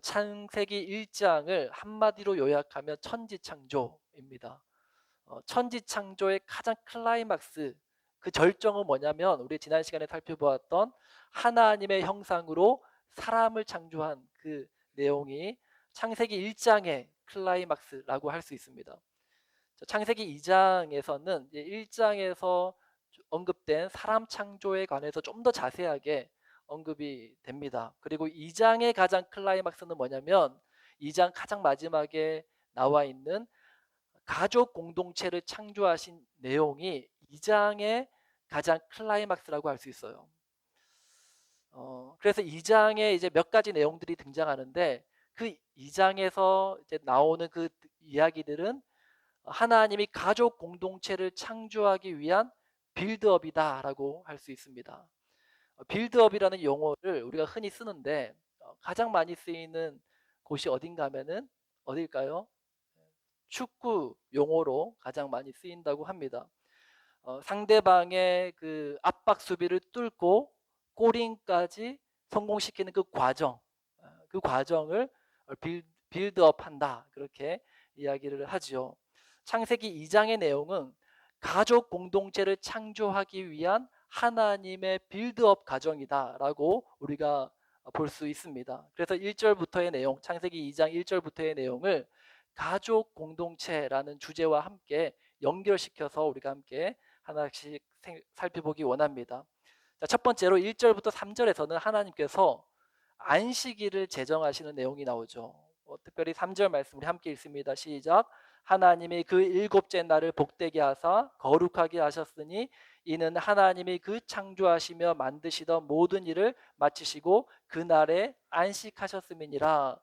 창세기 1장을 한마디로 요약하면 천지창조입니다. 천지창조의 가장 클라이막스, 그 절정은 뭐냐면 우리 지난 시간에 살펴보았던 하나님의 형상으로 사람을 창조한 그 내용이 창세기 1장의 클라이막스라고 할 수 있습니다. 창세기 2장에서는 1장에서 언급된 사람 창조에 관해서 좀 더 자세하게 언급이 됩니다. 그리고 2장의 가장 클라이막스는 뭐냐면 2장 가장 마지막에 나와 있는 가족 공동체를 창조하신 내용이 2장의 가장 클라이막스라고 할 수 있어요. 그래서 2장에 이제 몇 가지 내용들이 등장하는데 그 2장에서 이제 나오는 그 이야기들은 하나님이 가족 공동체를 창조하기 위한 빌드업이다라고 할 수 있습니다. 빌드업이라는 용어를 우리가 흔히 쓰는데 가장 많이 쓰이는 곳이 어딘가 하면은 어딜까요? 축구 용어로 가장 많이 쓰인다고 합니다. 상대방의 그 압박 수비를 뚫고 골인까지 성공시키는 그 과정, 그 과정을 빌드업 한다, 그렇게 이야기를 하지요. 창세기 2장의 내용은 가족 공동체를 창조하기 위한 하나님의 빌드업 과정이다라고 우리가 볼 수 있습니다. 그래서 1절부터의 내용, 창세기 2장 1절부터의 내용을 가족 공동체라는 주제와 함께 연결시켜서 우리가 함께 하나씩 살펴보기 원합니다. 자, 첫 번째로 1절부터 3절에서는 하나님께서 안식일을 제정하시는 내용이 나오죠. 특별히 3절 말씀 우리 함께 읽습니다. 시작. 하나님이 그 일곱째 날을 복되게 하사 거룩하게 하셨으니 이는 하나님이 그 창조하시며 만드시던 모든 일을 마치시고 그 날에 안식하셨음이니라.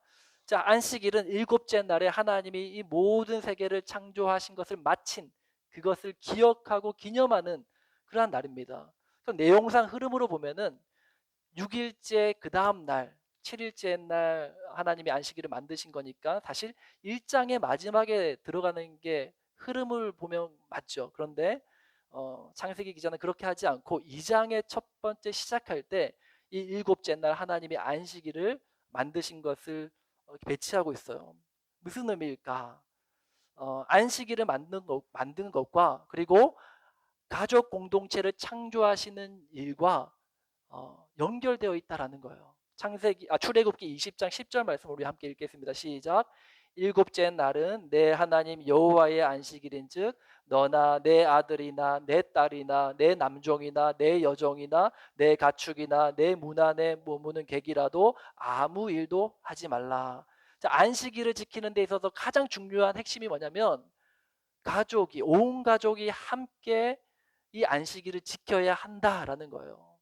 자, 안식일은 일곱째 날에 하나님이 이 모든 세계를 창조하신 것을 마친, 그것을 기억하고 기념하는 그러한 날입니다. 그럼 내용상 흐름으로 보면은 6일째 그 다음 날 7일째 날 하나님이 안식일을 만드신 거니까 사실 1장의 마지막에 들어가는 게 흐름을 보면 맞죠. 그런데 창세기 기자는 그렇게 하지 않고 2장의 첫 번째 시작할 때 이 일곱째 날 하나님이 안식일을 만드신 것을 배치하고 있어요. 무슨 의미일까? 안식일을 만든 것과 그리고 가족 공동체를 창조하시는 일과 연결되어 있다라는 거예요. 출애굽기 20장 10절 말씀 우리 함께 읽겠습니다. 시작. 일곱째 날은 내 하나님 여호와의 안식일인즉 너나 내 아들이나 내 딸이나 내 남종이나 내 여종이나 내 가축이나 내 문화 내 머무는 객이라도 아무 일도 하지 말라. 자, 안식일을 지키는 데 있어서 가장 중요한 핵심이 뭐냐면 온 가족이 함께 이 안식일을 지켜야 한다라는 거예요.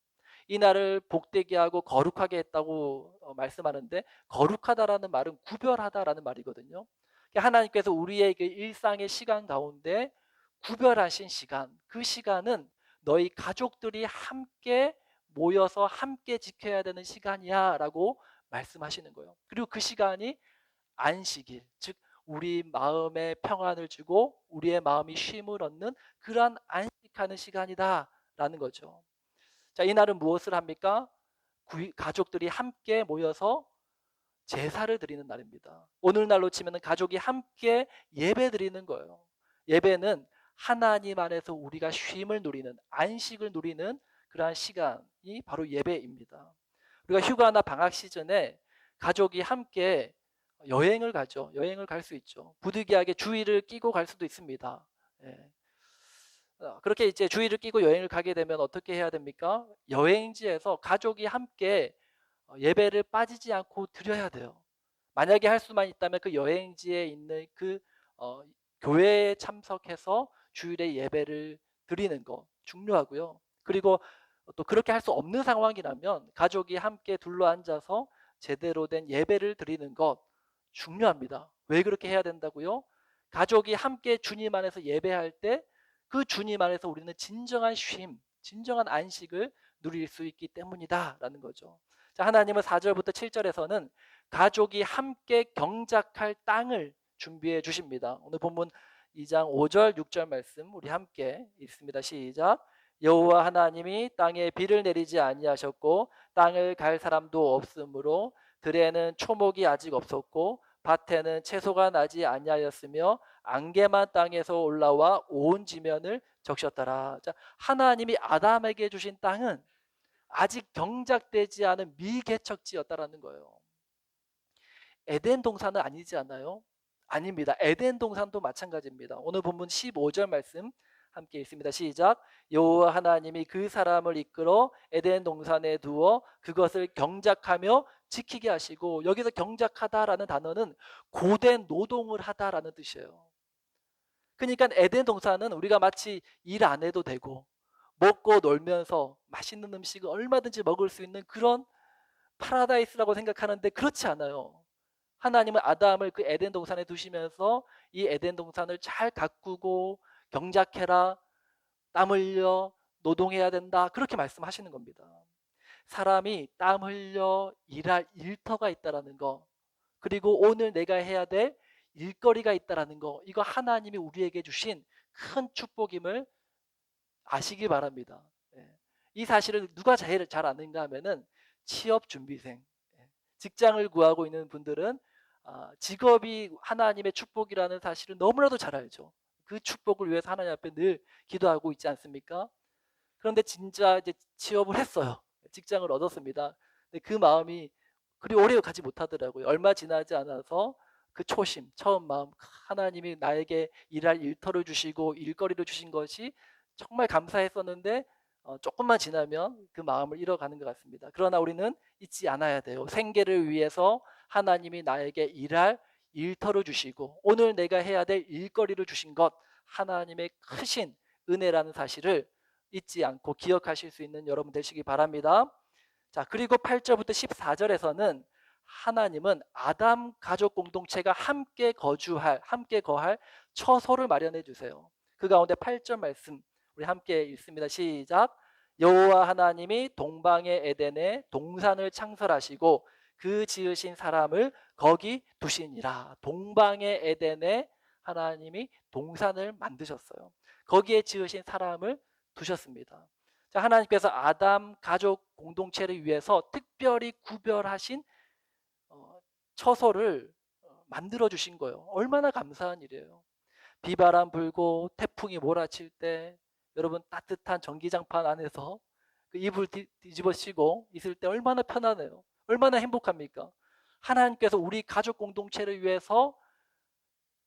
이 날을 복되게 하고 거룩하게 했다고 말씀하는데 거룩하다라는 말은 구별하다라는 말이거든요. 하나님께서 우리의 그 일상의 시간 가운데 구별하신 시간, 그 시간은 너희 가족들이 함께 모여서 함께 지켜야 되는 시간이야 라고 말씀하시는 거예요. 그리고 그 시간이 안식일, 즉 우리 마음에 평안을 주고 우리의 마음이 쉼을 얻는 그러한 안식하는 시간이다라는 거죠. 자, 이날은 무엇을 합니까? 가족들이 함께 모여서 제사를 드리는 날입니다. 오늘날로 치면 가족이 함께 예배 드리는 거예요. 예배는 하나님 안에서 우리가 쉼을 누리는, 안식을 누리는 그러한 시간이 바로 예배입니다. 우리가 휴가나 방학 시즌에 가족이 함께 여행을 가죠. 여행을 갈 수 있죠. 부득이하게 주의를 끼고 갈 수도 있습니다. 예. 그렇게 이제 주의를 끼고 여행을 가게 되면 어떻게 해야 됩니까? 여행지에서 가족이 함께 예배를 빠지지 않고 드려야 돼요. 만약에 할 수만 있다면 그 여행지에 있는 그 교회에 참석해서 주일에 예배를 드리는 거 중요하고요. 그리고 또 그렇게 할 수 없는 상황이라면 가족이 함께 둘러 앉아서 제대로 된 예배를 드리는 것 중요합니다. 왜 그렇게 해야 된다고요? 가족이 함께 주님 안에서 예배할 때 그 주님 안에서 우리는 진정한 쉼, 진정한 안식을 누릴 수 있기 때문이다라는 거죠. 자, 하나님은 4절부터 7절에서는 가족이 함께 경작할 땅을 준비해 주십니다. 오늘 본문 2장 5절 6절 말씀 우리 함께 읽습니다. 시작. 여호와 하나님이 땅에 비를 내리지 아니하셨고 땅을 갈 사람도 없으므로 들에는 초목이 아직 없었고 밭에는 채소가 나지 아니하였으며 안개만 땅에서 올라와 온 지면을 적셨더라. 자, 하나님이 아담에게 주신 땅은 아직 경작되지 않은 미개척지였다라는 거예요. 에덴 동산은 아니지 않나요? 아닙니다. 에덴 동산도 마찬가지입니다. 오늘 본문 15절 말씀 함께 읽습니다. 시작. 여호와 하나님이 그 사람을 이끌어 에덴 동산에 두어 그것을 경작하며 지키게 하시고, 여기서 경작하다라는 단어는 고된 노동을 하다라는 뜻이에요. 그러니까 에덴 동산은 우리가 마치 일 안 해도 되고 먹고 놀면서 맛있는 음식을 얼마든지 먹을 수 있는 그런 파라다이스라고 생각하는데 그렇지 않아요. 하나님은 아담을 그 에덴 동산에 두시면서 이 에덴 동산을 잘 가꾸고 경작해라, 땀 흘려 노동해야 된다, 그렇게 말씀하시는 겁니다. 사람이 땀 흘려 일할 일터가 있다라는 거, 그리고 오늘 내가 해야 될 일거리가 있다라는 거, 이거 하나님이 우리에게 주신 큰 축복임을 아시기 바랍니다. 이 사실을 누가 제일 잘 아는가 하면은 취업 준비생, 직장을 구하고 있는 분들은 직업이 하나님의 축복이라는 사실을 너무나도 잘 알죠. 그 축복을 위해서 하나님 앞에 늘 기도하고 있지 않습니까? 그런데 진짜 이제 취업을 했어요. 직장을 얻었습니다. 근데 그 마음이 그리 오래 가지 못하더라고요. 얼마 지나지 않아서 그 초심, 처음 마음, 하나님이 나에게 일할 일터를 주시고 일거리를 주신 것이 정말 감사했었는데 조금만 지나면 그 마음을 잃어가는 것 같습니다. 그러나 우리는 잊지 않아야 돼요. 생계를 위해서 하나님이 나에게 일할 일터를 주시고 오늘 내가 해야 될 일거리를 주신 것, 하나님의 크신 은혜라는 사실을 잊지 않고 기억하실 수 있는 여러분 되시기 바랍니다. 자, 그리고 8절부터 14절에서는 하나님은 아담 가족 공동체가 함께 거할 처소를 마련해 주세요. 그 가운데 8절 말씀 우리 함께 읽습니다. 시작. 여호와 하나님이 동방의 에덴에 동산을 창설하시고 그 지으신 사람을 거기 두시니라. 동방의 에덴에 하나님이 동산을 만드셨어요. 거기에 지으신 사람을 두셨습니다. 자, 하나님께서 아담 가족 공동체를 위해서 특별히 구별하신 처소를 만들어 주신 거예요. 얼마나 감사한 일이에요. 비바람 불고 태풍이 몰아칠 때 여러분 따뜻한 전기장판 안에서 그 이불 뒤집어 씌고 있을 때 얼마나 편하네요. 얼마나 행복합니까? 하나님께서 우리 가족 공동체를 위해서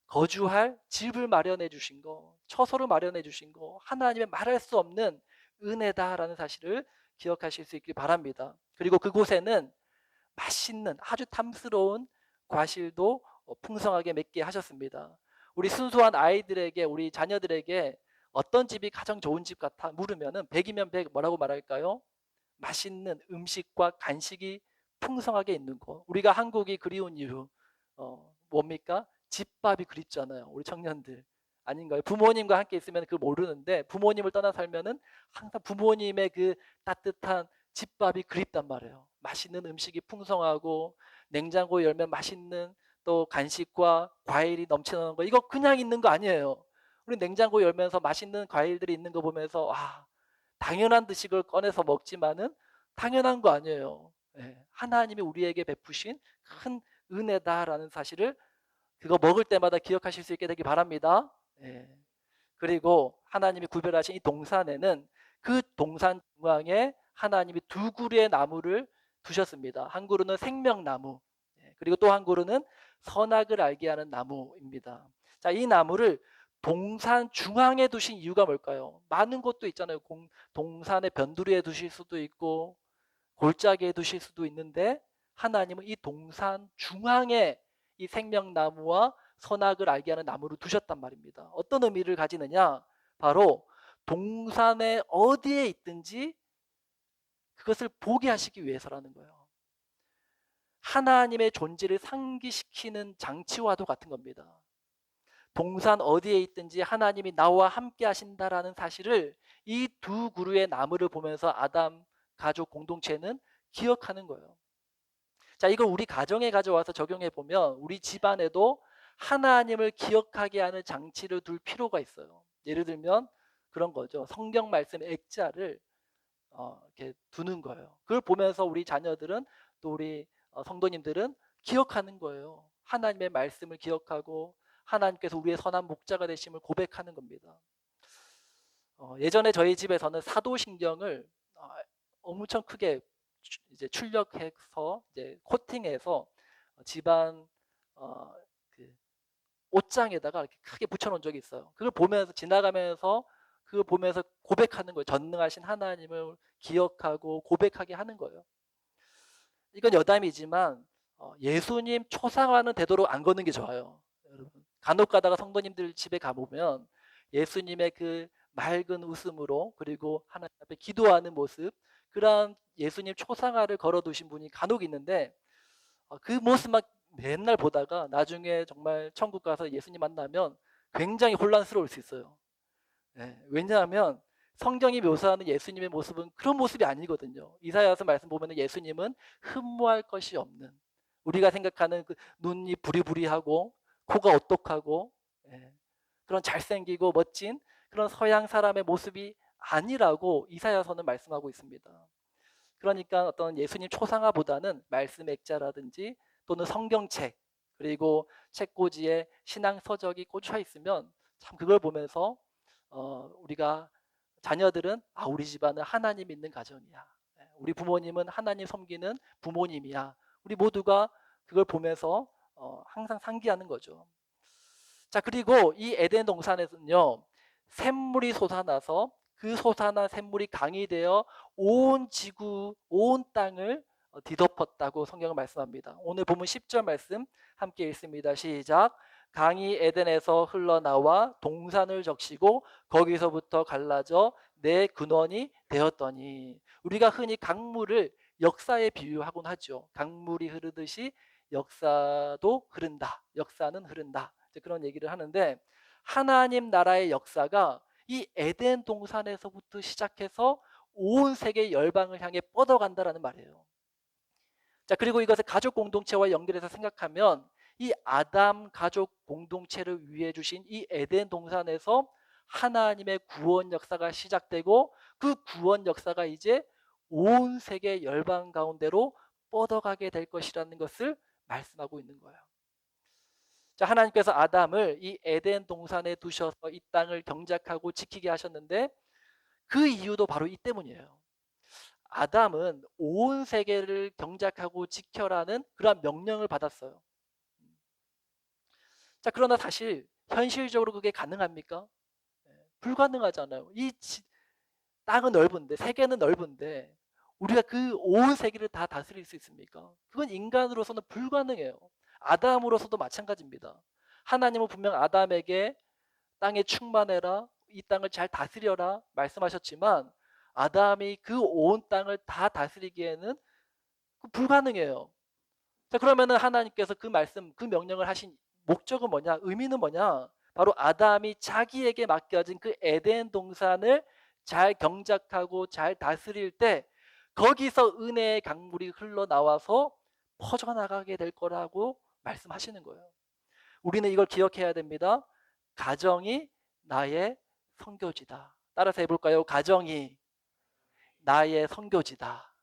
거주할 집을 마련해 주신 거, 처소를 마련해 주신 거, 하나님의 말할 수 없는 은혜다라는 사실을 기억하실 수 있길 바랍니다. 그리고 그곳에는 맛있는 아주 탐스러운 과실도 풍성하게 맺게 하셨습니다. 우리 순수한 아이들에게, 우리 자녀들에게 어떤 집이 가장 좋은 집 같아 물으면은 100이면 100 뭐라고 말할까요? 맛있는 음식과 간식이 풍성하게 있는 곳. 우리가 한국이 그리운 이유 뭡니까? 집밥이 그립잖아요. 우리 청년들 아닌가요? 부모님과 함께 있으면 그걸 모르는데 부모님을 떠나 살면은 항상 부모님의 그 따뜻한 집밥이 그립단 말이에요. 맛있는 음식이 풍성하고 냉장고 열면 맛있는 또 간식과 과일이 넘치는 거, 이거 그냥 있는 거 아니에요. 우리 냉장고 열면서 맛있는 과일들이 있는 거 보면서 와, 당연한 듯이 그걸 꺼내서 먹지만은 당연한 거 아니에요. 하나님이 우리에게 베푸신 큰 은혜다라는 사실을 그거 먹을 때마다 기억하실 수 있게 되기 바랍니다. 그리고 하나님이 구별하신 이 동산에는 그 동산 중앙에 하나님이 두 그루의 나무를 두셨습니다. 한 그루는 생명나무, 그리고 또 한 그루는 선악을 알게 하는 나무입니다. 자, 이 나무를 동산 중앙에 두신 이유가 뭘까요? 많은 곳도 있잖아요. 동산의 변두리에 두실 수도 있고 골짜기에 두실 수도 있는데 하나님은 이 동산 중앙에 이 생명나무와 선악을 알게 하는 나무를 두셨단 말입니다. 어떤 의미를 가지느냐? 바로 동산에 어디에 있든지 그것을 보게 하시기 위해서라는 거예요. 하나님의 존재를 상기시키는 장치와도 같은 겁니다. 동산 어디에 있든지 하나님이 나와 함께 하신다라는 사실을 이 두 그루의 나무를 보면서 아담 가족 공동체는 기억하는 거예요. 자, 이걸 우리 가정에 가져와서 적용해 보면 우리 집안에도 하나님을 기억하게 하는 장치를 둘 필요가 있어요. 예를 들면 그런 거죠. 성경 말씀 액자를 이렇게 두는 거예요. 그걸 보면서 우리 자녀들은 또 우리 성도님들은 기억하는 거예요. 하나님의 말씀을 기억하고 하나님께서 우리의 선한 목자가 되심을 고백하는 겁니다. 예전에 저희 집에서는 사도신경을 엄청 크게 이제 출력해서 이제 코팅해서 집안 그 옷장에다가 이렇게 크게 붙여놓은 적이 있어요. 그걸 보면서 지나가면서 그걸 보면서 고백하는 거예요. 전능하신 하나님을 기억하고 고백하게 하는 거예요. 이건 여담이지만 예수님 초상화는 되도록 안 걷는 게 좋아요. 여러분 간혹 가다가 성도님들 집에 가보면 예수님의 그 맑은 웃음으로 그리고 하나님 앞에 기도하는 모습 그런 예수님 초상화를 걸어두신 분이 간혹 있는데 그 모습만 맨날 보다가 나중에 정말 천국 가서 예수님 만나면 굉장히 혼란스러울 수 있어요. 네, 왜냐하면 성경이 묘사하는 예수님의 모습은 그런 모습이 아니거든요. 이사야서 말씀 보면 예수님은 흠모할 것이 없는 우리가 생각하는 그 눈이 부리부리하고 코가 오똑하고 그런 잘생기고 멋진 그런 서양 사람의 모습이 아니라고 이사야서는 말씀하고 있습니다. 그러니까 어떤 예수님 초상화보다는 말씀 액자라든지 또는 성경책 그리고 책꽂이에 신앙 서적이 꽂혀 있으면 참 그걸 보면서 우리가 자녀들은 우리 집안은 하나님 있는 가정이야. 우리 부모님은 하나님 섬기는 부모님이야. 우리 모두가 그걸 보면서 항상 상기하는 거죠. 자, 그리고 이 에덴 동산에서는요. 샘물이 솟아나서 그 솟아난 샘물이 강이 되어 온 지구, 온 땅을 뒤덮었다고 성경은 말씀합니다. 오늘 보면 10절 말씀 함께 읽습니다. 시작. 강이 에덴에서 흘러나와 동산을 적시고 거기서부터 갈라져 내 근원이 되었더니 우리가 흔히 강물을 역사에 비유하곤 하죠. 강물이 흐르듯이 역사도 흐른다. 역사는 흐른다. 그런 얘기를 하는데 하나님 나라의 역사가 이 에덴 동산에서부터 시작해서 온 세계 열방을 향해 뻗어간다라는 말이에요. 자, 그리고 이것을 가족 공동체와 연결해서 생각하면 이 아담 가족 공동체를 위해 주신 이 에덴 동산에서 하나님의 구원 역사가 시작되고 그 구원 역사가 이제 온 세계 열방 가운데로 뻗어가게 될 것이라는 것을 말씀하고 있는 거예요. 자, 하나님께서 아담을 이 에덴 동산에 두셔서 이 땅을 경작하고 지키게 하셨는데 그 이유도 바로 이 때문이에요. 아담은 온 세계를 경작하고 지켜라는 그런 명령을 받았어요. 자, 그러나 사실 현실적으로 그게 가능합니까? 불가능하잖아요. 땅은 넓은데, 세계는 넓은데 우리가 그 온 세계를 다 다스릴 수 있습니까? 그건 인간으로서는 불가능해요. 아담으로서도 마찬가지입니다. 하나님은 분명 아담에게 땅에 충만해라, 이 땅을 잘 다스려라 말씀하셨지만 아담이 그 온 땅을 다 다스리기에는 불가능해요. 자, 그러면은 하나님께서 그 말씀, 그 명령을 하신 목적은 뭐냐? 의미는 뭐냐? 바로 아담이 자기에게 맡겨진 그 에덴 동산을 잘 경작하고 잘 다스릴 때 거기서 은혜의 강물이 흘러나와서 퍼져나가게 될 거라고 말씀하시는 거예요. 우리는 이걸 기억해야 됩니다. 가정이 나의 선교지다. 따라서 해볼까요? 가정이 나의 선교지다.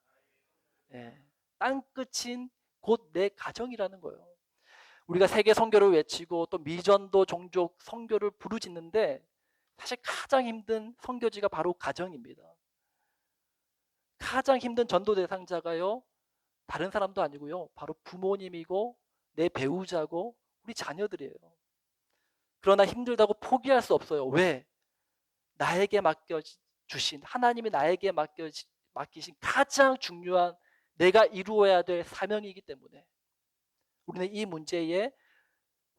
땅끝인 곧 내 가정이라는 거예요. 우리가 세계 선교를 외치고 또 미전도 종족 선교를 부르짖는데 사실 가장 힘든 선교지가 바로 가정입니다. 가장 힘든 전도 대상자가요, 다른 사람도 아니고요, 바로 부모님이고 내 배우자고 우리 자녀들이에요. 그러나 힘들다고 포기할 수 없어요. 왜? 나에게 맡겨주신, 하나님이 나에게 맡기신 가장 중요한 내가 이루어야 될 사명이기 때문에 우리는 이 문제에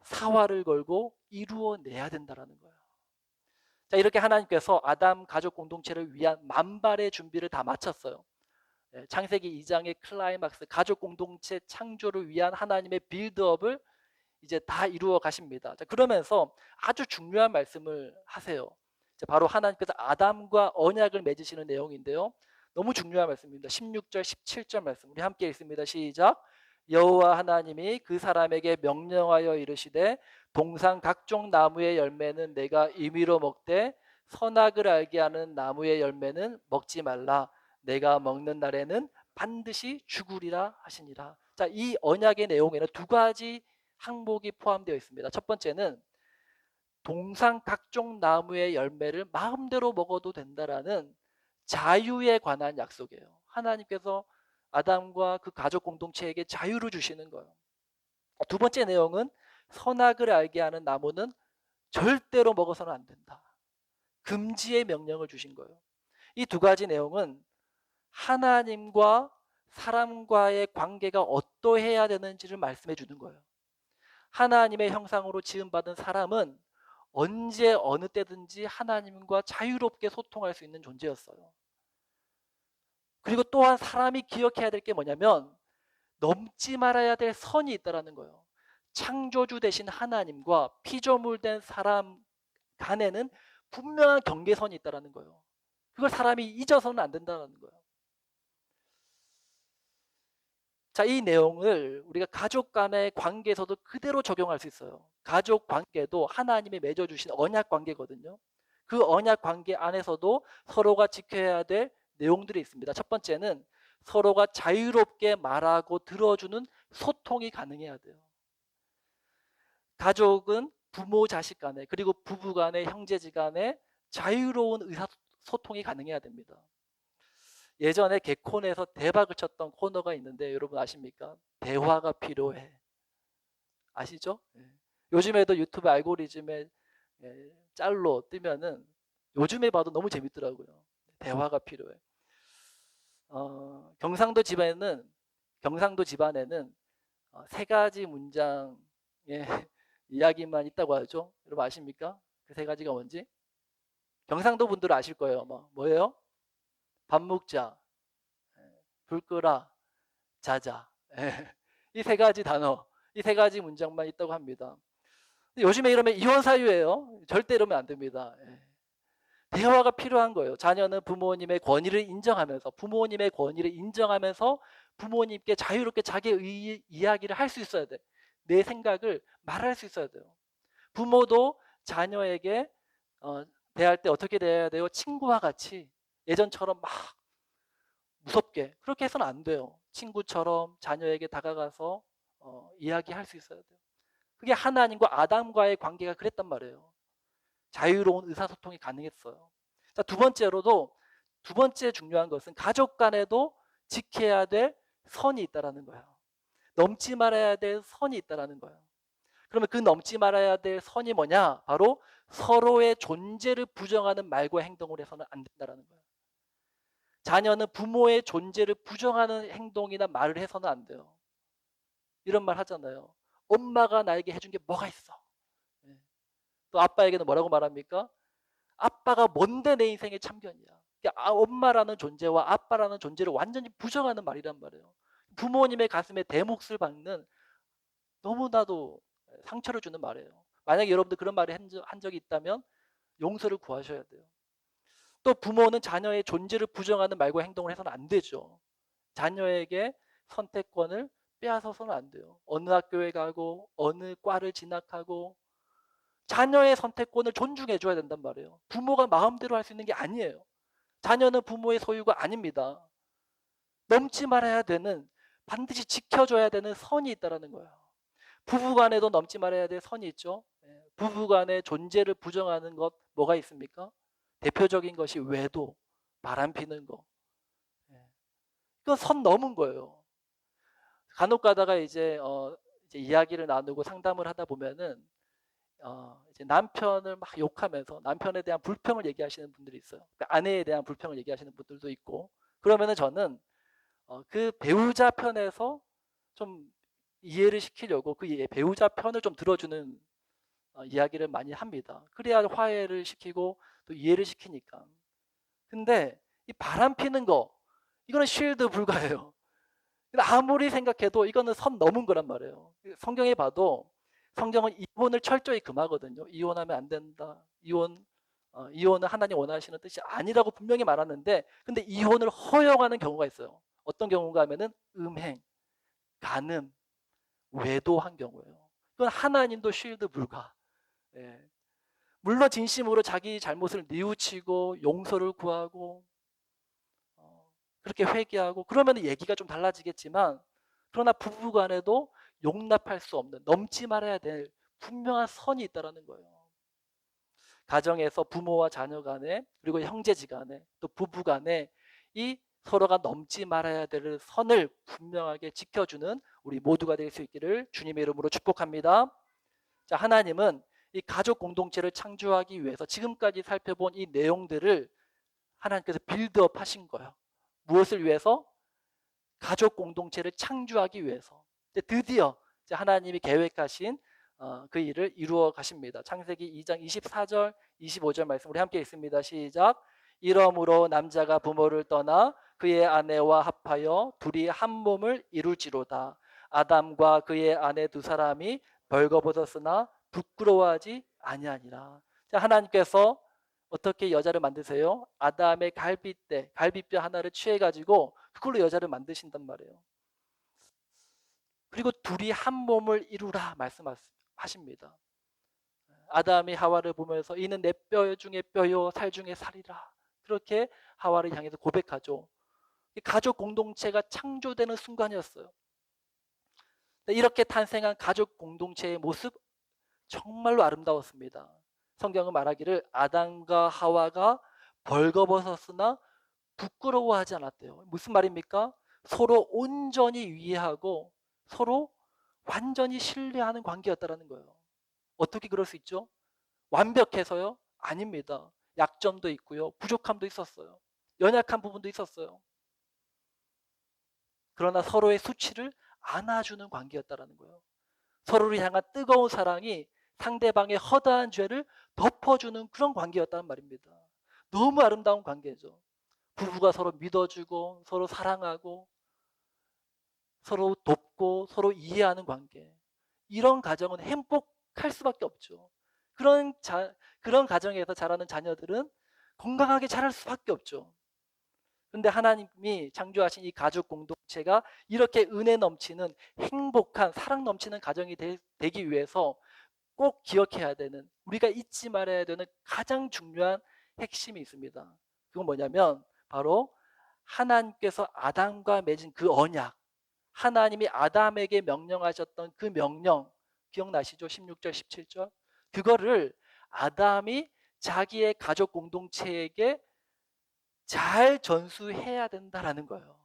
사활을 걸고 이루어내야 된다는 거예요. 자, 이렇게 하나님께서 아담 가족 공동체를 위한 만발의 준비를 다 마쳤어요. 창세기 2장의 클라이막스, 가족 공동체 창조를 위한 하나님의 빌드업을 이제 다 이루어 가십니다. 자, 그러면서 아주 중요한 말씀을 하세요. 바로 하나님께서 아담과 언약을 맺으시는 내용인데요. 너무 중요한 말씀입니다. 16절, 17절 말씀 우리 함께 읽습니다. 시작. 여호와 하나님이 그 사람에게 명령하여 이르시되 동산 각종 나무의 열매는 내가 임의로 먹되 선악을 알게 하는 나무의 열매는 먹지 말라. 내가 먹는 날에는 반드시 죽으리라 하시니라. 자, 이 언약의 내용에는 두 가지 항목이 포함되어 있습니다. 첫 번째는 동상 각종 나무의 열매를 마음대로 먹어도 된다라는 자유에 관한 약속이에요. 하나님께서 아담과 그 가족 공동체에게 자유를 주시는 거예요. 두 번째 내용은 선악을 알게 하는 나무는 절대로 먹어서는 안 된다. 금지의 명령을 주신 거예요. 이 두 가지 내용은 하나님과 사람과의 관계가 어떠해야 되는지를 말씀해 주는 거예요. 하나님의 형상으로 지음받은 사람은 언제 어느 때든지 하나님과 자유롭게 소통할 수 있는 존재였어요. 그리고 또한 사람이 기억해야 될 게 뭐냐면 넘지 말아야 될 선이 있다는 거예요. 창조주 되신 하나님과 피조물된 사람 간에는 분명한 경계선이 있다는 거예요. 그걸 사람이 잊어서는 안 된다는 거예요. 자, 이 내용을 우리가 가족 간의 관계에서도 그대로 적용할 수 있어요. 가족 관계도 하나님이 맺어주신 언약 관계거든요. 그 언약 관계 안에서도 서로가 지켜야 될 내용들이 있습니다. 첫 번째는 서로가 자유롭게 말하고 들어주는 소통이 가능해야 돼요. 가족은 부모 자식 간에 그리고 부부 간에 형제지 간에 자유로운 의사소통이 가능해야 됩니다. 예전에 개콘에서 대박을 쳤던 코너가 있는데 여러분 아십니까? 대화가 필요해. 아시죠? 요즘에도 유튜브 알고리즘에 짤로 뜨면은 요즘에 봐도 너무 재밌더라고요. 대화가 필요해. 경상도 집안에는 세 가지 문장의 이야기만 있다고 하죠. 여러분 아십니까? 그 세 가지가 뭔지? 경상도 분들은 아실 거예요. 뭐예요? 밥 먹자, 불 끄라, 자자. 이 세 가지 단어, 이 세 가지 문장만 있다고 합니다. 요즘에 이러면 이혼 사유예요. 절대 이러면 안 됩니다. 대화가 필요한 거예요. 자녀는 부모님의 권위를 인정하면서 부모님께 자유롭게 자기의 이야기를 할 수 있어야 돼. 내 생각을 말할 수 있어야 돼요. 부모도 자녀에게 대할 때 어떻게 대해야 돼요? 친구와 같이 예전처럼 막 무섭게 그렇게 해서는 안 돼요. 친구처럼 자녀에게 다가가서 이야기할 수 있어야 돼요. 그게 하나님과 아담과의 관계가 그랬단 말이에요. 자유로운 의사소통이 가능했어요. 자, 두 번째 중요한 것은 가족 간에도 지켜야 될 선이 있다라는 거예요. 넘지 말아야 될 선이 있다라는 거예요. 그러면 그 넘지 말아야 될 선이 뭐냐? 바로 서로의 존재를 부정하는 말과 행동을 해서는 안 된다라는 거예요. 자녀는 부모의 존재를 부정하는 행동이나 말을 해서는 안 돼요. 이런 말 하잖아요. 엄마가 나에게 해준 게 뭐가 있어? 또 아빠에게는 뭐라고 말합니까? 아빠가 뭔데 내 인생의 참견이야. 엄마라는 존재와 아빠라는 존재를 완전히 부정하는 말이란 말이에요. 부모님의 가슴에 대몫을 박는 너무나도 상처를 주는 말이에요. 만약에 여러분들 그런 말을 한 적이 있다면 용서를 구하셔야 돼요. 또 부모는 자녀의 존재를 부정하는 말과 행동을 해서는 안 되죠. 자녀에게 선택권을 빼앗아서는 안 돼요. 어느 학교에 가고 어느 과를 진학하고 자녀의 선택권을 존중해 줘야 된단 말이에요. 부모가 마음대로 할 수 있는 게 아니에요. 자녀는 부모의 소유가 아닙니다. 넘지 말아야 되는, 반드시 지켜줘야 되는 선이 있다는 거예요. 부부간에도 넘지 말아야 될 선이 있죠. 부부간의 존재를 부정하는 것 뭐가 있습니까? 대표적인 것이 외도, 바람 피는 거. 이건 선 넘은 거예요. 간혹 가다가 이제 이야기를 나누고 상담을 하다 보면은 이제 남편을 막 욕하면서 남편에 대한 불평을 얘기하시는 분들이 있어요. 그러니까 아내에 대한 불평을 얘기하시는 분들도 있고. 그러면은 저는 그 배우자 편에서 좀 이해를 시키려고 그 배우자 편을 좀 들어주는 이야기를 많이 합니다. 그래야 화해를 시키고 또 이해를 시키니까. 근데 이 바람 피는 거 이거는 쉴드 불가해요. 아무리 생각해도 이거는 선 넘은 거란 말이에요. 성경에 봐도 성경은 이혼을 철저히 금하거든요. 이혼하면 안 된다. 이혼은 하나님 원하시는 뜻이 아니라고 분명히 말하는데 근데 이혼을 허용하는 경우가 있어요. 어떤 경우가 하면은 음행, 간음, 외도한 경우예요. 그건 하나님도 쉴드 불가. 예. 물론 진심으로 자기 잘못을 뉘우치고 용서를 구하고 그렇게 회개하고 그러면 얘기가 좀 달라지겠지만 그러나 부부간에도 용납할 수 없는, 넘지 말아야 될 분명한 선이 있다라는 거예요. 가정에서 부모와 자녀 간에, 그리고 형제지 간에, 또 부부 간에 이 서로가 넘지 말아야 될 선을 분명하게 지켜주는 우리 모두가 될 수 있기를 주님의 이름으로 축복합니다. 자, 하나님은 이 가족 공동체를 창조하기 위해서 지금까지 살펴본 이 내용들을 하나님께서 빌드업 하신 거예요. 무엇을 위해서? 가족 공동체를 창조하기 위해서. 드디어 하나님이 계획하신 그 일을 이루어 가십니다. 창세기 2장 24절 25절 말씀 우리 함께 읽습니다. 시작. 이러므로 남자가 부모를 떠나 그의 아내와 합하여 둘이 한 몸을 이룰지로다. 아담과 그의 아내 두 사람이 벌거벗었으나 부끄러워하지 아니하니라. 자, 하나님께서 어떻게 여자를 만드세요? 아담의 갈비뼈 하나를 취해가지고 그걸로 여자를 만드신단 말이에요. 그리고 둘이 한 몸을 이루라 말씀하십니다. 아담이 하와를 보면서 이는 내 뼈 중에 뼈요 살 중에 살이라. 그렇게 하와를 향해서 고백하죠. 가족 공동체가 창조되는 순간이었어요. 이렇게 탄생한 가족 공동체의 모습 정말로 아름다웠습니다. 성경은 말하기를 아담과 하와가 벌거벗었으나 부끄러워하지 않았대요. 무슨 말입니까? 서로 온전히 이해하고 서로 완전히 신뢰하는 관계였다라는 거예요. 어떻게 그럴 수 있죠? 완벽해서요? 아닙니다. 약점도 있고요. 부족함도 있었어요. 연약한 부분도 있었어요. 그러나 서로의 수치를 안아주는 관계였다라는 거예요. 서로를 향한 뜨거운 사랑이 상대방의 허다한 죄를 덮어주는 그런 관계였다는 말입니다. 너무 아름다운 관계죠. 부부가 서로 믿어주고 서로 사랑하고 서로 돕고 서로 이해하는 관계. 이런 가정은 행복할 수밖에 없죠. 그런 가정에서 자라는 자녀들은 건강하게 자랄 수밖에 없죠. 그런데 하나님이 창조하신 이 가족 공동체가 이렇게 은혜 넘치는 행복한 사랑 넘치는 가정이 되기 위해서 꼭 기억해야 되는, 우리가 잊지 말아야 되는 가장 중요한 핵심이 있습니다. 그건 뭐냐면 바로 하나님께서 아담과 맺은 그 언약, 하나님이 아담에게 명령하셨던 그 명령 기억나시죠? 16절 17절. 그거를 아담이 자기의 가족 공동체에게 잘 전수해야 된다라는 거예요.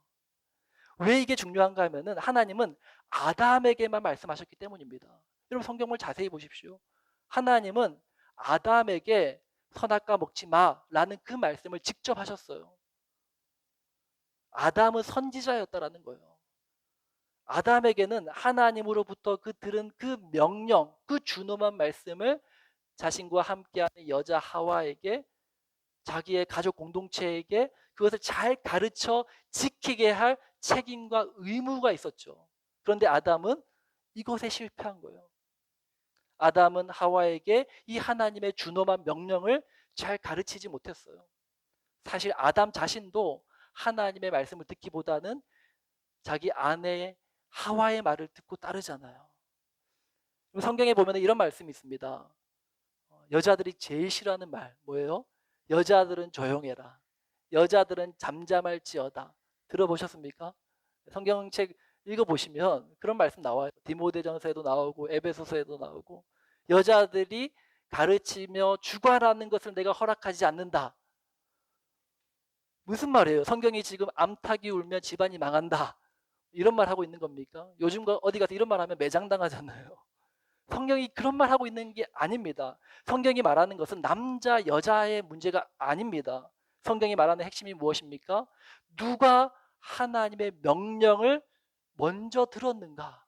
왜 이게 중요한가 하면은 하나님은 아담에게만 말씀하셨기 때문입니다. 여러분 성경을 자세히 보십시오. 하나님은 아담에게 선악과 먹지 마라는 그 말씀을 직접 하셨어요. 아담은 선지자였다라는 거예요. 아담에게는 하나님으로부터 들은 그 명령, 그 준엄한 말씀을 자신과 함께하는 여자 하와에게, 자기의 가족 공동체에게 그것을 잘 가르쳐 지키게 할 책임과 의무가 있었죠. 그런데 아담은 이것에 실패한 거예요. 아담은 하와에게 이 하나님의 준엄한 명령을 잘 가르치지 못했어요. 사실 아담 자신도 하나님의 말씀을 듣기보다는 자기 아내 하와의 말을 듣고 따르잖아요. 성경에 보면 이런 말씀이 있습니다. 여자들이 제일 싫어하는 말 뭐예요? 여자들은 조용해라. 여자들은 잠잠할지어다. 들어보셨습니까? 성경책 읽어보시면 그런 말씀 나와요. 디모데전서에도 나오고 에베소서에도 나오고, 여자들이 가르치며 주관하는 것을 내가 허락하지 않는다. 무슨 말이에요? 성경이 지금 암탉이 울면 집안이 망한다 이런 말 하고 있는 겁니까? 요즘 어디 가서 이런 말 하면 매장당하잖아요. 성경이 그런 말 하고 있는 게 아닙니다. 성경이 말하는 것은 남자 여자의 문제가 아닙니다. 성경이 말하는 핵심이 무엇입니까? 누가 하나님의 명령을 먼저 들었는가?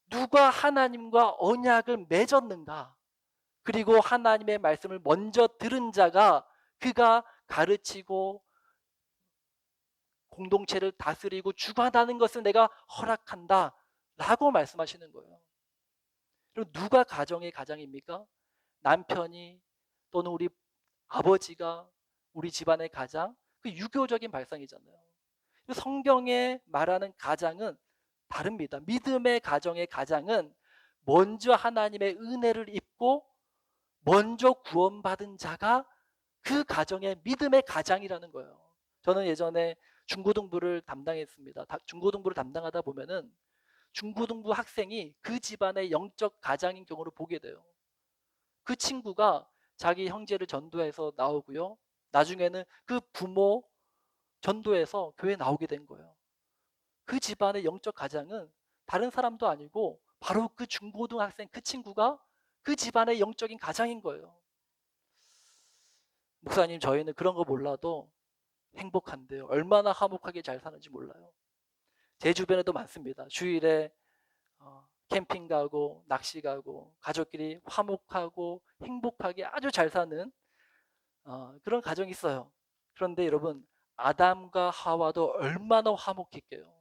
누가 하나님과 언약을 맺었는가? 그리고 하나님의 말씀을 먼저 들은 자가 그가 가르치고 공동체를 다스리고 주관하는 것을 내가 허락한다 라고 말씀하시는 거예요. 그리고 누가 가정의 가장입니까? 남편이, 또는 우리 아버지가 우리 집안의 가장, 그 유교적인 발상이잖아요. 성경에 말하는 가장은 다릅니다. 믿음의 가정의 가장은 먼저 하나님의 은혜를 입고 먼저 구원받은 자가 그 가정의 믿음의 가장이라는 거예요. 저는 예전에 중고등부를 담당했습니다. 중고등부를 담당하다 보면은 중고등부 학생이 그 집안의 영적 가장인 경우를 보게 돼요. 그 친구가 자기 형제를 전도해서 나오고요. 나중에는 그 부모 전도해서 교회에 나오게 된 거예요. 그 집안의 영적 가장은 다른 사람도 아니고 바로 그 중고등학생 그 친구가 그 집안의 영적인 가장인 거예요. 목사님, 저희는 그런 거 몰라도 행복한데요. 얼마나 화목하게 잘 사는지 몰라요. 제 주변에도 많습니다. 주일에 캠핑 가고 낚시 가고 가족끼리 화목하고 행복하게 아주 잘 사는 그런 가정이 있어요. 그런데 여러분, 아담과 하와도 얼마나 화목했게요.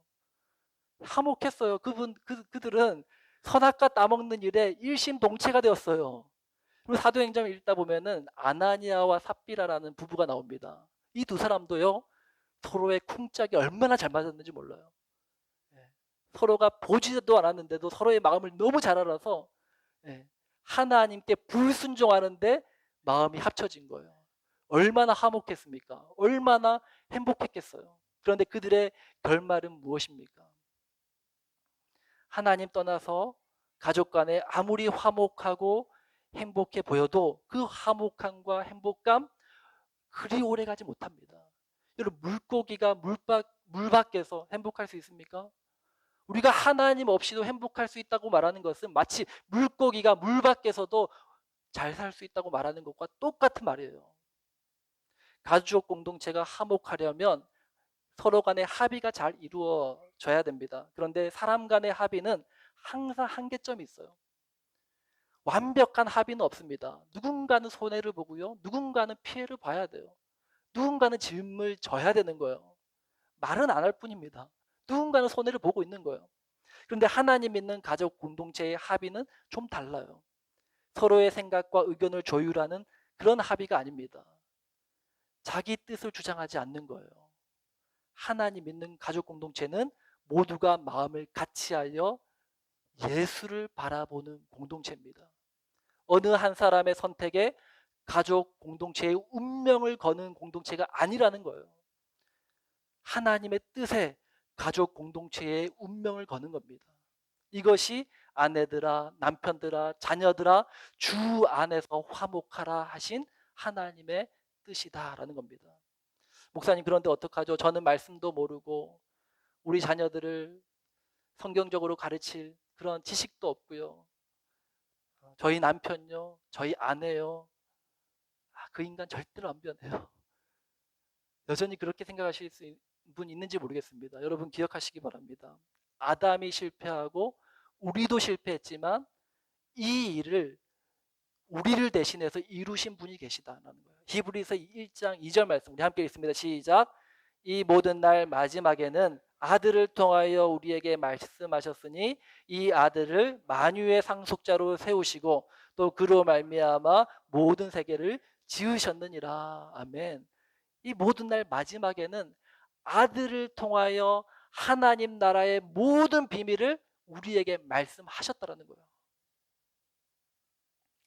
화목했어요. 그들은 선악과 따먹는 일에 일심동체가 되었어요. 그리고 사도행전 읽다 보면은 아나니아와 삽비라라는 부부가 나옵니다. 이 두 사람도요, 서로의 쿵짝이 얼마나 잘 맞았는지 몰라요. 예. 서로가 보지도 않았는데도 서로의 마음을 너무 잘 알아서 예, 하나님께 불순종하는데 마음이 합쳐진 거예요. 얼마나 화목했습니까? 얼마나 행복했겠어요. 그런데 그들의 결말은 무엇입니까? 하나님 떠나서 가족 간에 아무리 화목하고 행복해 보여도 그 화목함과 행복감 그리 오래 가지 못합니다. 여러분, 물고기가 물 밖에서 행복할 수 있습니까? 우리가 하나님 없이도 행복할 수 있다고 말하는 것은 마치 물고기가 물 밖에서도 잘 살 수 있다고 말하는 것과 똑같은 말이에요. 가족 공동체가 화목하려면 서로 간의 합의가 잘 이루어져야 됩니다. 그런데 사람 간의 합의는 항상 한계점이 있어요. 완벽한 합의는 없습니다. 누군가는 손해를 보고요. 누군가는 피해를 봐야 돼요. 누군가는 짐을 져야 되는 거예요. 말은 안 할 뿐입니다. 누군가는 손해를 보고 있는 거예요. 그런데 하나님 믿는 가족 공동체의 합의는 좀 달라요. 서로의 생각과 의견을 조율하는 그런 합의가 아닙니다. 자기 뜻을 주장하지 않는 거예요. 하나님 믿는 가족 공동체는 모두가 마음을 같이하여 예수를 바라보는 공동체입니다. 어느 한 사람의 선택에 가족 공동체의 운명을 거는 공동체가 아니라는 거예요. 하나님의 뜻에 가족 공동체의 운명을 거는 겁니다. 이것이 아내들아, 남편들아, 자녀들아, 주 안에서 화목하라 하신 하나님의 뜻이다라는 겁니다. 목사님, 그런데 어떡하죠? 저는 말씀도 모르고 우리 자녀들을 성경적으로 가르칠 그런 지식도 없고요. 저희 남편요, 저희 아내요, 그 인간 절대로 안 변해요. 여전히 그렇게 생각하실 분 있는지 모르겠습니다. 여러분 기억하시기 바랍니다. 아담이 실패하고 우리도 실패했지만 이 일을 우리를 대신해서 이루신 분이 계시다는 거예요. 히브리서 1장 2절 말씀 우리 함께 읽습니다. 시작. 이 모든 날 마지막에는 아들을 통하여 우리에게 말씀하셨으니 이 아들을 만유의 상속자로 세우시고 또 그로 말미암아 모든 세계를 지으셨느니라. 아멘. 이 모든 날 마지막에는 아들을 통하여 하나님 나라의 모든 비밀을 우리에게 말씀하셨다라는 거예요.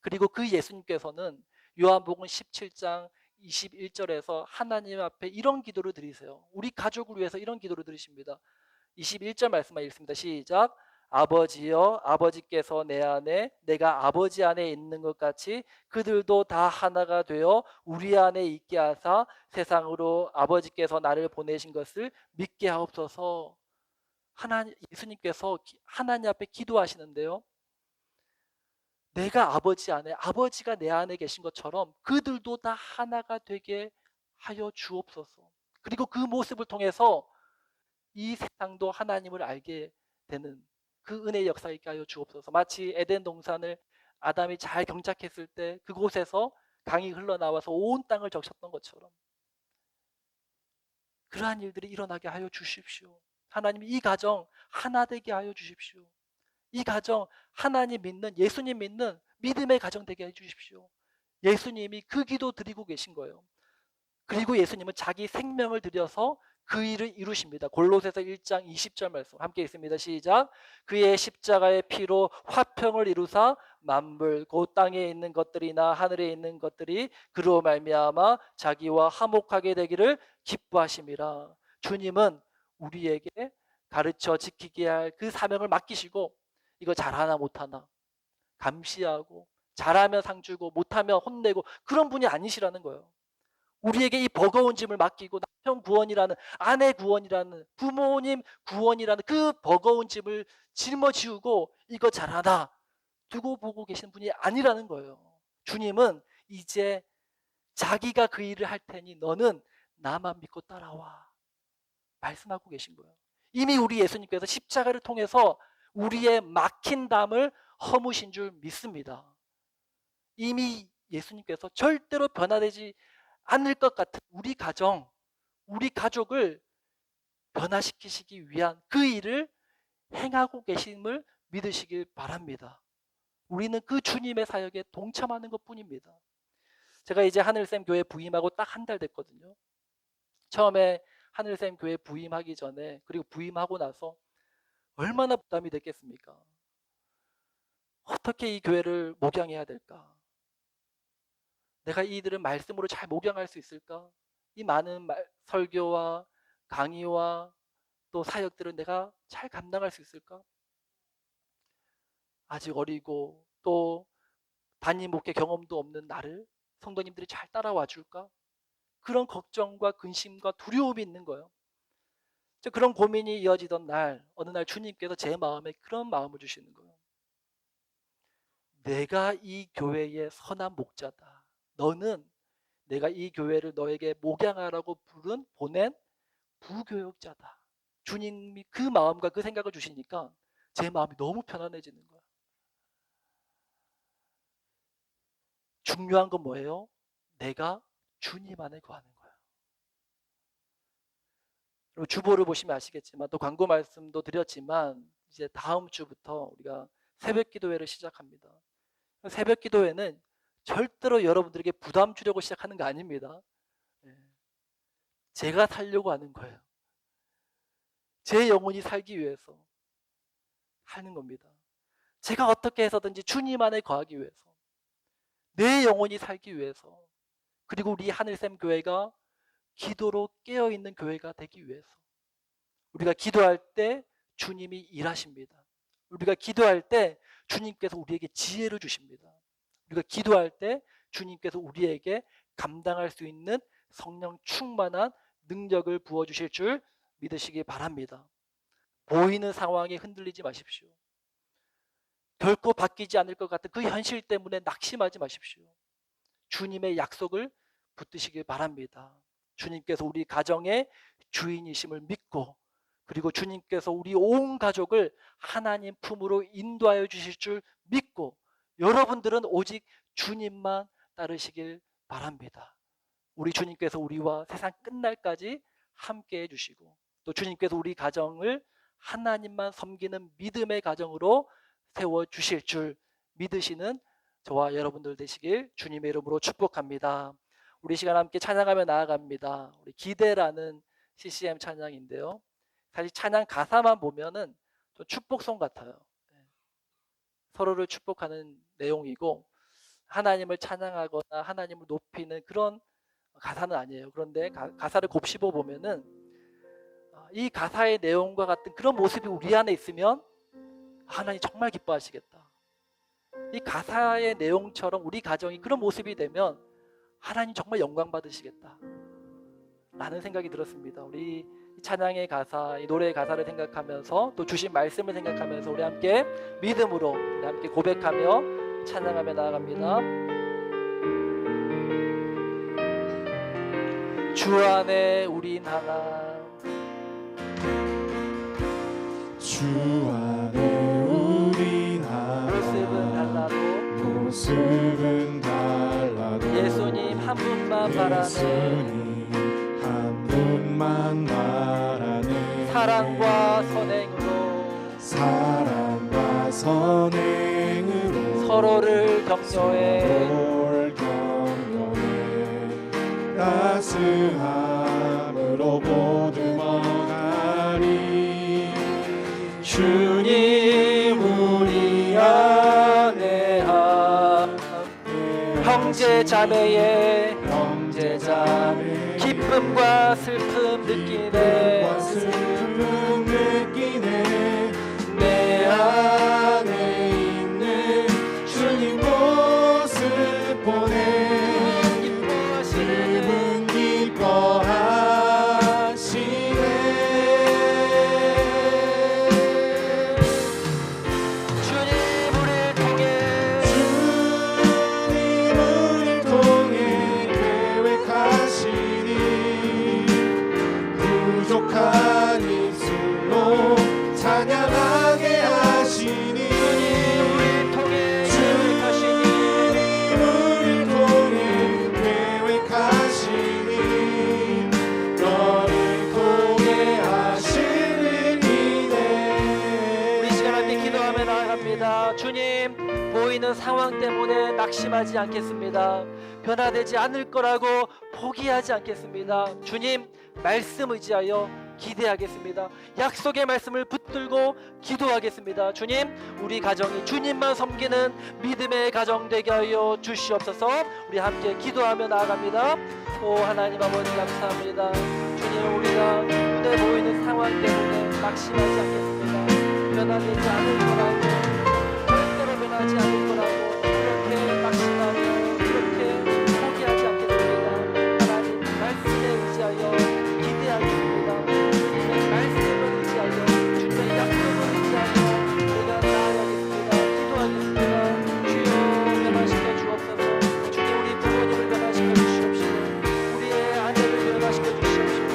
그리고 그 예수님께서는 요한복음 17장 21절에서 하나님 앞에 이런 기도를 드리세요. 우리 가족을 위해서 이런 기도를 드리십니다. 21절 말씀만 읽습니다. 시작. 아버지여, 아버지께서 내 안에 내가 아버지 안에 있는 것 같이 그들도 다 하나가 되어 우리 안에 있게 하사 세상으로 아버지께서 나를 보내신 것을 믿게 하옵소서. 예수님께서 하나님 앞에 기도하시는데요. 내가 아버지 안에, 아버지가 내 안에 계신 것처럼 그들도 다 하나가 되게 하여 주옵소서. 그리고 그 모습을 통해서 이 세상도 하나님을 알게 되는 그 은혜의 역사 있게 하여 주옵소서. 마치 에덴 동산을 아담이 잘 경작했을 때 그곳에서 강이 흘러나와서 온 땅을 적셨던 것처럼 그러한 일들이 일어나게 하여 주십시오. 하나님, 이 가정 하나 되게 하여 주십시오. 이 가정 하나님 믿는, 예수님 믿는 믿음의 가정 되게 해 주십시오. 예수님이 그 기도 드리고 계신 거예요. 그리고 예수님은 자기 생명을 들여서 그 일을 이루십니다. 골로새서 1장 20절 말씀 함께 읽습니다. 시작. 그의 십자가의 피로 화평을 이루사 만물 곧 땅에 있는 것들이나 하늘에 있는 것들이 그로 말미암아 자기와 화목하게 되기를 기뻐하심이라. 주님은 우리에게 가르쳐 지키게 할 그 사명을 맡기시고 이거 잘하나 못하나 감시하고 잘하면 상 주고 못하면 혼내고 그런 분이 아니시라는 거예요. 우리에게 이 버거운 짐을 맡기고 남편 구원이라는, 아내 구원이라는, 부모님 구원이라는 그 버거운 짐을 짊어지우고 이거 잘하나 두고 보고 계신 분이 아니라는 거예요. 주님은 이제 자기가 그 일을 할 테니 너는 나만 믿고 따라와 말씀하고 계신 거예요. 이미 우리 예수님께서 십자가를 통해서 우리의 막힌 담을 허무신 줄 믿습니다. 이미 예수님께서 절대로 변화되지 않을 것 같은 우리 가정, 우리 가족을 변화시키시기 위한 그 일을 행하고 계심을 믿으시길 바랍니다. 우리는 그 주님의 사역에 동참하는 것뿐입니다. 제가 이제 하늘샘 교회 부임하고 딱 한 달 됐거든요. 처음에 하늘샘 교회 부임하기 전에, 그리고 부임하고 나서 얼마나 부담이 됐겠습니까? 어떻게 이 교회를 목양해야 될까? 내가 이들을 말씀으로 잘 목양할 수 있을까? 이 많은 설교와 강의와 또 사역들을 내가 잘 감당할 수 있을까? 아직 어리고 또 단임 목회 경험도 없는 나를 성도님들이 잘 따라와 줄까? 그런 걱정과 근심과 두려움이 있는 거예요. 그런 고민이 이어지던 날, 어느 날 주님께서 제 마음에 그런 마음을 주시는 거예요. 내가 이 교회의 선한 목자다. 너는 내가 이 교회를 너에게 목양하라고 보낸 부교역자다. 주님이 그 마음과 그 생각을 주시니까 제 마음이 너무 편안해지는 거예요. 중요한 건 뭐예요? 내가 주님 안에 거하는 거예요. 그리고 주보를 보시면 아시겠지만, 또 광고 말씀도 드렸지만, 이제 다음 주부터 우리가 새벽 기도회를 시작합니다. 새벽 기도회는 절대로 여러분들에게 부담 주려고 시작하는 거 아닙니다. 제가 살려고 하는 거예요. 제 영혼이 살기 위해서 하는 겁니다. 제가 어떻게 해서든지 주님 안에 거하기 위해서, 내 영혼이 살기 위해서, 그리고 우리 하늘샘 교회가 기도로 깨어있는 교회가 되기 위해서, 우리가 기도할 때 주님이 일하십니다. 우리가 기도할 때 주님께서 우리에게 지혜를 주십니다. 우리가 기도할 때 주님께서 우리에게 감당할 수 있는 성령 충만한 능력을 부어주실 줄 믿으시기 바랍니다. 보이는 상황에 흔들리지 마십시오. 결코 바뀌지 않을 것 같은 그 현실 때문에 낙심하지 마십시오. 주님의 약속을 붙드시길 바랍니다. 주님께서 우리 가정의 주인이심을 믿고, 그리고 주님께서 우리 온 가족을 하나님 품으로 인도하여 주실 줄 믿고, 여러분들은 오직 주님만 따르시길 바랍니다. 우리 주님께서 우리와 세상 끝날까지 함께 해주시고, 또 주님께서 우리 가정을 하나님만 섬기는 믿음의 가정으로 세워주실 줄 믿으시는 저와 여러분들 되시길 주님의 이름으로 축복합니다. 우리 시간 함께 찬양하며 나아갑니다. 우리 기대라는 CCM 찬양인데요, 사실 찬양 가사만 보면은 좀 축복송 같아요. 서로를 축복하는 내용이고 하나님을 찬양하거나 하나님을 높이는 그런 가사는 아니에요. 그런데 가사를 곱씹어 보면은 이 가사의 내용과 같은 그런 모습이 우리 안에 있으면 하나님 정말 기뻐하시겠다. 이 가사의 내용처럼 우리 가정이 그런 모습이 되면 하나님 정말 영광 받으시겠다 라는 생각이 들었습니다. 우리 찬양의 가사, 이 노래의 가사를 생각하면서 또 주신 말씀을 생각하면서 우리 함께 믿음으로 우리 함께 고백하며 찬양하며 나아갑니다. 주 안에 우린 하나, 주 안에 우린 하나, 모습은 달라도 예수님 한 분만 바라네, 예수님 한 분만 바라네. 사랑과 선행으로 서로를 격려해 따스함으로 보듬어가리. 주님 우리 안에 함께 형제 자매 기쁨과 슬픔 느끼네 과 슬픔 느끼네 내 안에 있는 주님 모습 보네 그분 기뻐하시네 주님 우리를 통해 주님 우리를 통해 계획하시니 부족한 입술로 찬양하게 하시니 우리를 통해 주님 우리를 통해 계획하시니 너를 통해 하시는 이네 우리 시간 함께 기도하며 나아갑니다. 주님 보이는 상황 때문에 낙심하지 않겠습니다. 변화되지 않을 거라고 포기하지 않겠습니다. 주님 말씀 의지하여 기대하겠습니다. 약속의 말씀을 붙들고 기도하겠습니다. 주님 우리 가정이 주님만 섬기는 믿음의 가정 되게 하여 주시옵소서. 우리 함께 기도하며 나아갑니다. 오 하나님 아버지 감사합니다. 주님 우리가 눈에 보이는 상황 때문에 낙심하지 않겠습니다. 변화되지 않을 거라고 절대로 변하지 않을 거라고 그렇게 낙심하며 그렇게 포기하지 않겠습니다. 하나님 말씀에 의지하여 기대하겠습니다. 주님의 말씀을 의지하여 주님의 약속을 의지하여 우리가 나아가겠습니다. 기도하겠습니다. 주여 변화시켜 주옵소서. 주님 우리 부모님을 변화시켜 주시옵시고 우리의 아내를 변화시켜 주시옵시고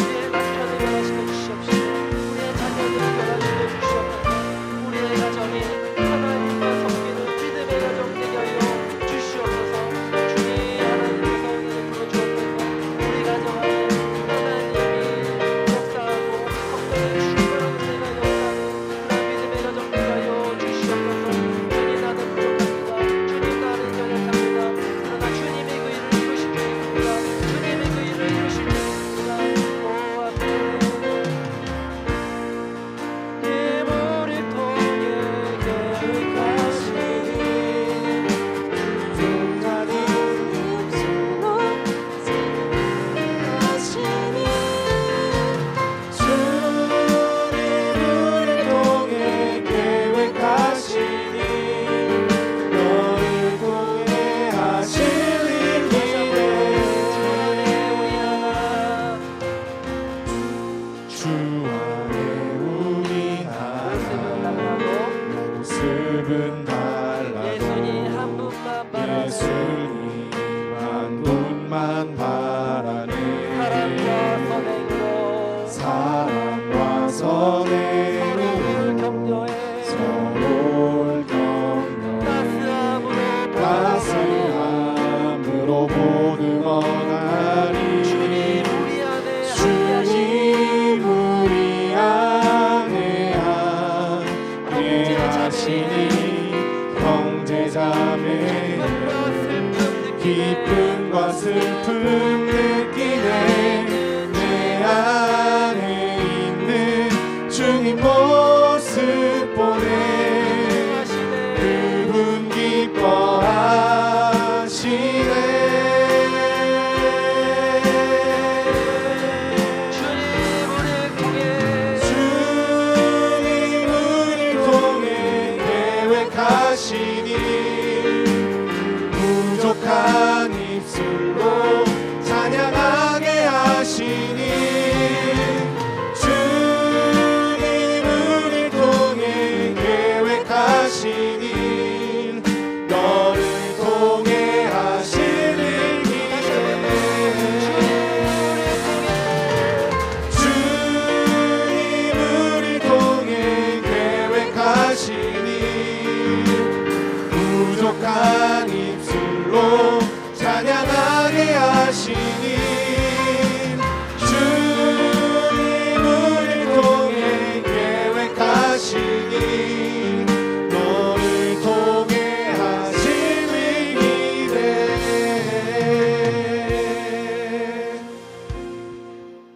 우리의 남편을 변화시켜 주시옵시고 우리의 자녀들을 변화시켜 주시옵소서. 우리의 가정이 하나님과 섬기는 믿음의 가정 되게 하여 주시옵소서. 주님 하나님께서 은혜를 부어주옵소서. 우리 가정 안에 하나님이 역사하고 성령의 충만한 은혜가 역사하는 그런 믿음의 가정 되게 하여 주시옵소서. 주님 나는 부족합니다. 주님 나는 연약합니다. 그러나 주님이 그 일을 이루실 줄 믿습니다. 주님이 그 일을 이루실 줄 믿습니다. 오 아멘. 우리를 통해 계획하시니 부족한 입술로 찬양하시니 주님 우리를 통해 계획하시니 너를 통해 하시는 일에 주 안에 우리 하나 모습은 달라도 예수님 한 분만 바라네. 예수님 한 분만 바라네 사랑과 선행으로 사랑과 선행으로 서로를 격려해 서로를 격려해 따스함으로 따스함으로 보듬어가니 주님 우리 안에 주님 우리 안에 함께하시니 형제자매 기쁨과 슬픔 느끼네 내 안에 있는 주님 모습 보네 그분 기뻐하시네 주님 우리를 통해 주님 우리를 통해 계획하시니 부족한 입술로 찬양하게 하시니 주님 우리를 통해 계획하시니 너를 통해 하시는 길에 주님 우리를 통해 계획하시니 부족한 입술로 찬양하게 하시니